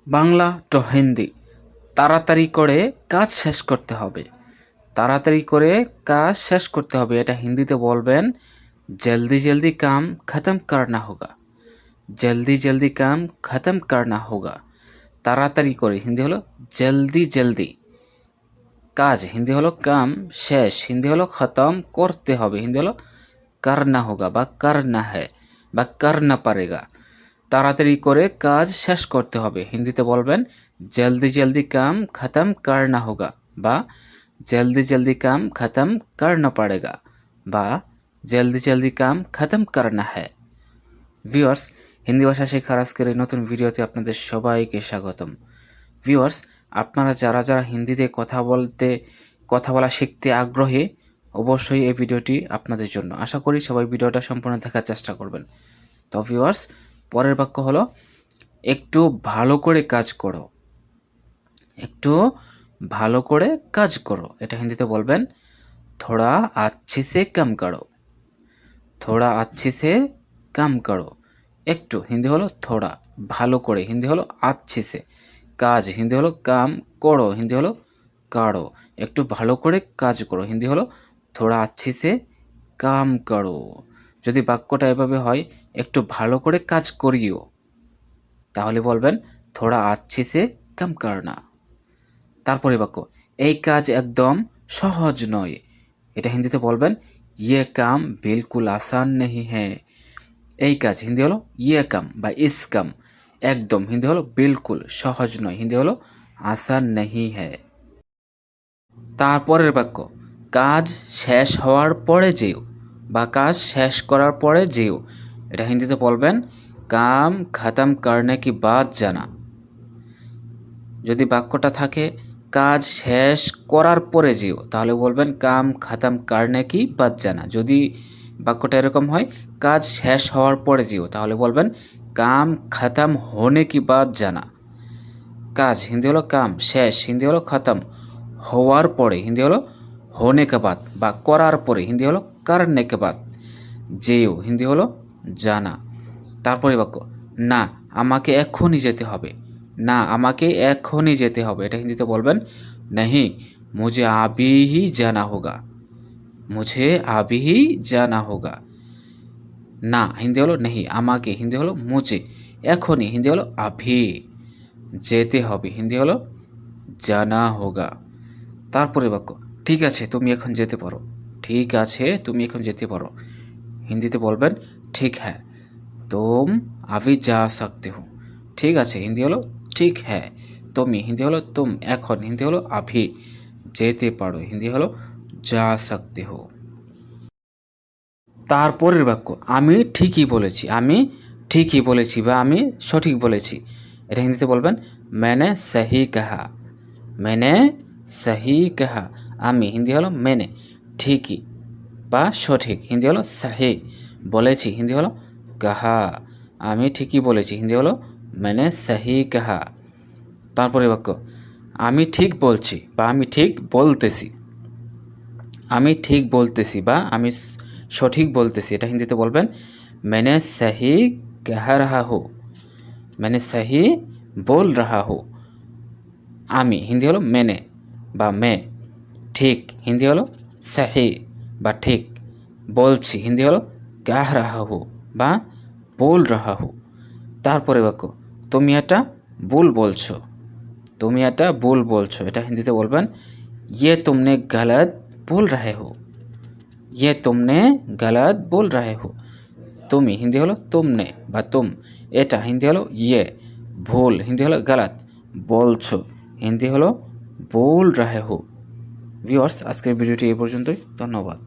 Bangla two Hindi. তাড়াতাড়ি করে কাজ শেষ করতে হবে। তাড়াতাড়ি করে কাজ শেষ করতে হবে, এটা হিন্দিতে বলবেন জলদি জলদি কাম খতম করনা হোগা। জলদি জলদি কাম খতম করনা হোগা। তাড়াতাড়ি করে হিন্দি হলো জলদি জলদি। কাজ হিন্দি হলো কাম, শেষ হিন্দি হলো খতম, করতে হবে হিন্দি হলো করনা হোগা বা করনা হ্যায় বা করনা পড়েগা। তাড়াতাড়ি করে কাজ শেষ করতে হবে হিন্দিতে বলবেন জলদি জলদি কাম খতম করনা হোগা বা জলদি জলদি কাম খতম করনা পড়েগা বা জলদি জলদি কাম খতম করনা হ্যায়। ভিউয়ার্স, হিন্দি ভাষা শেখার আজকের এই নতুন ভিডিওতে আপনাদের সবাইকে স্বাগতম। ভিউয়ার্স, আপনারা যারা যারা হিন্দিতে কথা বলা শিখতে আগ্রহী, অবশ্যই এই ভিডিওটি আপনাদের জন্য। আশা করি সবাই ভিডিওটা সম্পূর্ণ দেখার চেষ্টা করবেন। তো ভিউয়ার্স, পরের বাক্য হলো একটু ভালো করে কাজ করো। একটু ভালো করে কাজ করো, এটা হিন্দিতে বলবেন থোড়া আচ্ছে সে কাম করো। থোড়া আচ্ছে সে কাম করো। একটু হিন্দি হলো থোড়া, ভালো করে হিন্দি হলো আচ্ছে সে, কাজ হিন্দি হলো কাম, করো হিন্দি হলো কারো। একটু ভালো করে কাজ করো হিন্দি হলো থোড়া আচ্ছে সে কাম করো। যদি বাক্যটা এভাবে হয় একটু ভালো করে কাজ করিও, তাহলে বলবেন থোড়া আচ্ছে সে কাম করনা। তারপরে বাক্য এই কাজ একদম সহজ নয়, এটা হিন্দিতে বলবেন ইয়ে কাম বিলকুল আসান নেহি হ্যায়। এই কাজ হিন্দি হলো ইয়ে কাম বা ইস কাম, একদম হিন্দি হলো বিলকুল, সহজ নয় হিন্দি হলো আসান নেহি হ্যায়। তারপরের বাক্য কাজ শেষ হওয়ার পরে যেও বা কাজ শেষ করার পরে যেও, এটা হিন্দিতে বলবেন কাম খতম করনে কি বাদ জানা। যদি বাক্যটা থাকে কাজ শেষ করার পরে যেও, তাহলে বলবেন কাম খতম করনে কি বাদ জানা। যদি বাক্যটা এরকম হয় কাজ শেষ হওয়ার পরে যেও, তাহলে বলবেন কাম খতম হোনে কি বাদ জানা। কাজ হিন্দি হলো কাম, শেষ হিন্দি হলো খতম, হওয়ার পরে হিন্দি হলো হোনে কে বাদ বা করার পরে হিন্দি হলো করনে কে বাদ, যেও হিন্দি হলো জানা। তারপরে বাক্য না আমাকে এক্ষুনি যেতে হবে। না আমাকে এক্ষুনি যেতে হবে, এটা হিন্দিতে বলবেন नहीं मुझे अभी ही जाना होगा। मुझे अभी ही जाना होगा। না হিন্দি হলো नहीं, আমাকে হিন্দি হলো মুঝে, এখনই হিন্দি হলো अभी, যেতে হবে হিন্দি হলো জানা হোগা। তারপরে বাক্য ঠিক আছে তুমি এখন যেতে পারো। ঠিক আছে তুমি এখন যেতে পারো, হিন্দিতে বলবেন ঠিক হ্যাঁ तुम अभी जा सकते हो। ঠিক আছে হিন্দি হলো ঠিক হ্যাঁ, তুমি হিন্দি হলো তুম, এখন হিন্দি হলো अभी, যেতে পারো হিন্দি হলো जा सकते हो। তারপরের বাক্য আমি ঠিকই বলেছি। আমি ঠিকই বলেছি বা আমি সঠিক বলেছি, এটা হিন্দিতে বলবেন मैंने सही कहा। मैंने सही कहा। আমি হিন্দি হলো मैंने, ঠিকই বা সঠিক হিন্দি হলো सही, বলেছি হিন্দি হলো कहा। আমি ঠিকই বলেছি হিন্দি হলো मैंने सही कहा। তারপরে বাক্য আমি ঠিক বলছি বা আমি ঠিক বলতেছি। আমি ঠিক বলতেছি বা আমি সঠিক বলতেছি, এটা হিন্দিতে বলবেন मैंने सही कह रहा हूँ। मैंने सही बोल रहा हूँ। আমি হিন্দি হলো मैंने বা मैं, ঠিক হিন্দি হলো सही বা ঠিক, বলছি হিন্দি হলো कह रहा हूँ বা बोल रहा हूँ। তারপরে বাক্য তুমি এটা ভুল বলছো। তুমি এটা ভুল বলছো, এটা হিন্দিতে বলবেন ये तुमने गलत बोल रहे हो। ये तुमने गलत बोल रहे हो। তুমি হিন্দি হলো তুমনে বা তুম, এটা হিন্দি হলো ইয়ে, ভুল হিন্দি হলো গলত, বলছো হিন্দি হলো बोल रहे हो। ভিউয়ার্স, আজকের ভিডিওটি এই পর্যন্তই। ধন্যবাদ।